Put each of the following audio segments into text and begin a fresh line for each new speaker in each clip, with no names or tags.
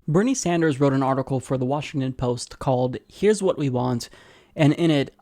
Bernie Sanders wrote an article for the Washington Post called Here's What We Want, and in it,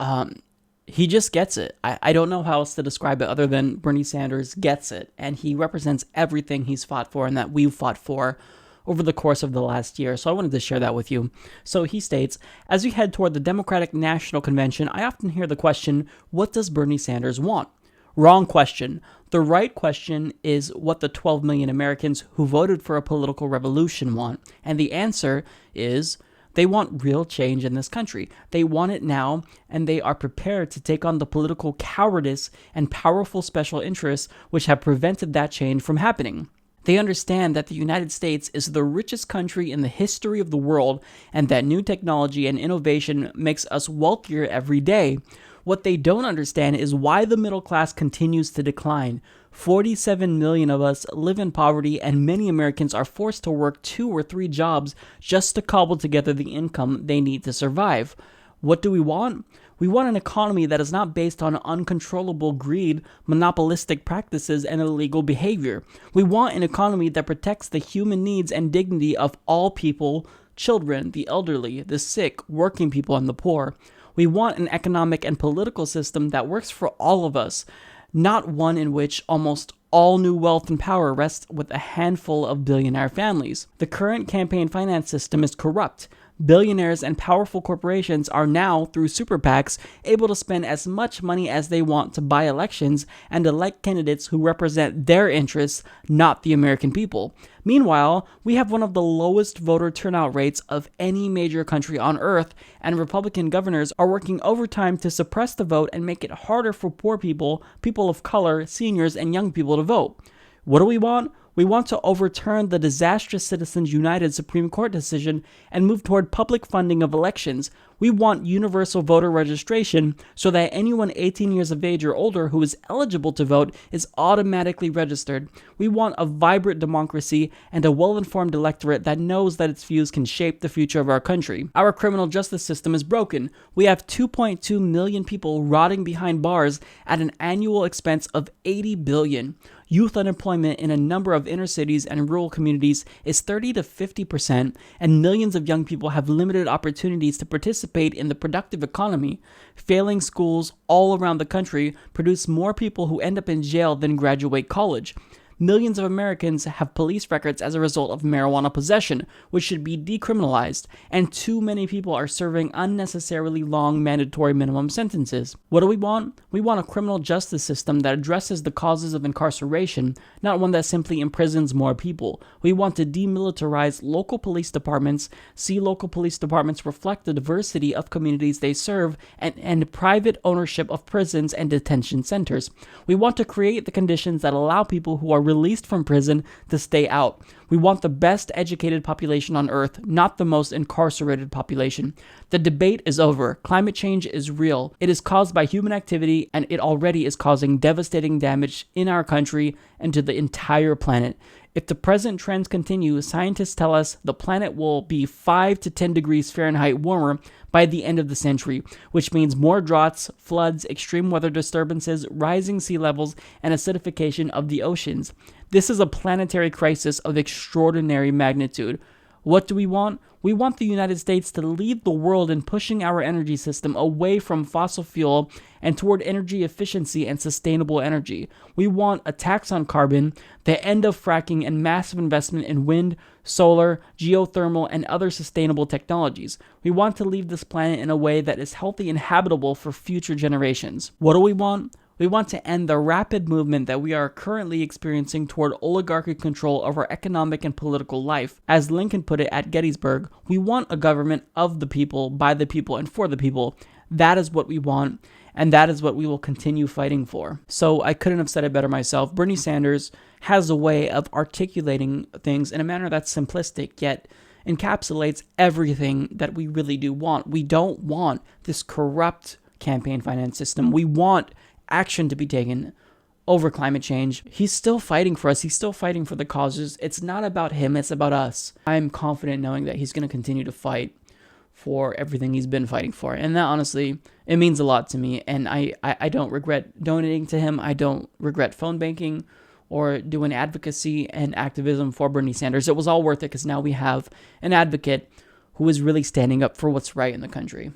he just gets it. I don't know how else to describe it other than Bernie Sanders gets it, and he represents everything he's fought for and that we've fought for over the course of the last year. So I wanted to share that with you. So he states, as we head toward the Democratic National Convention, I often hear the question, what does Bernie Sanders want? Wrong question. The right question is what the 12 million Americans who voted for a political revolution want. And the answer is they want real change in this country. They want it now, and they are prepared to take on the political cowardice and powerful special interests which have prevented that change from happening. They understand that the United States is the richest country in the history of the world, and that new technology and innovation makes us wealthier every day. What they don't understand is why the middle class continues to decline. 47 million of us live in poverty, and many Americans are forced to work 2 or 3 jobs just to cobble together the income they need to survive. What do we want? We want an economy that is not based on uncontrollable greed, monopolistic practices, and illegal behavior. We want an economy that protects the human needs and dignity of all people, children, the elderly, the sick, working people, and the poor. We want an economic and political system that works for all of us, not one in which almost all new wealth and power rests with a handful of billionaire families. The current campaign finance system is corrupt. Billionaires and powerful corporations are now, through super PACs, able to spend as much money as they want to buy elections and elect candidates who represent their interests, not the American people. Meanwhile, we have one of the lowest voter turnout rates of any major country on earth, and Republican governors are working overtime to suppress the vote and make it harder for poor people, people of color, seniors, and young people to vote. What do we want? We want to overturn the disastrous Citizens United Supreme Court decision and move toward public funding of elections. We want universal voter registration so that anyone 18 years of age or older who is eligible to vote is automatically registered. We want a vibrant democracy and a well-informed electorate that knows that its views can shape the future of our country. Our criminal justice system is broken. We have 2.2 million people rotting behind bars at an annual expense of $80 billion. Youth unemployment in a number of inner cities and rural communities is 30 to 50%, and millions of young people have limited opportunities to participate in the productive economy. Failing schools all around the country produce more people who end up in jail than graduate college. Millions of Americans have police records as a result of marijuana possession, which should be decriminalized, and too many people are serving unnecessarily long mandatory minimum sentences. What do we want? We want a criminal justice system that addresses the causes of incarceration, not one that simply imprisons more people. We want to demilitarize local police departments, see local police departments reflect the diversity of communities they serve, and end private ownership of prisons and detention centers. We want to create the conditions that allow people who are released from prison to stay out. We want the best educated population on earth, not the most incarcerated population. The debate is over. Climate change is real. It is caused by human activity, and it already is causing devastating damage in our country and to the entire planet. If the present trends continue, scientists tell us the planet will be 5 to 10 degrees Fahrenheit warmer by the end of the century, which means more droughts, floods, extreme weather disturbances, rising sea levels, and acidification of the oceans. This is a planetary crisis of extraordinary magnitude. What do we want? We want the United States to lead the world in pushing our energy system away from fossil fuel and toward energy efficiency and sustainable energy. We want a tax on carbon, the end of fracking, and massive investment in wind, solar, geothermal, and other sustainable technologies. We want to leave this planet in a way that is healthy and habitable for future generations. What do we want? We want to end the rapid movement that we are currently experiencing toward oligarchic control of our economic and political life. As Lincoln put it at Gettysburg, we want a government of the people, by the people, and for the people. That is what we want, and that is what we will continue fighting for. So I couldn't have said it better myself. Bernie Sanders has a way of articulating things in a manner that's simplistic, yet encapsulates everything that we really do want. We don't want this corrupt campaign finance system. We want action to be taken over climate change. He's still fighting for us. He's still fighting for the causes. It's not about him. It's about us. I'm confident knowing that he's going to continue to fight for everything he's been fighting for. And that, honestly, it means a lot to me. And I don't regret donating to him. I don't regret phone banking or doing advocacy and activism for Bernie Sanders. It was all worth it because now we have an advocate who is really standing up for what's right in the country.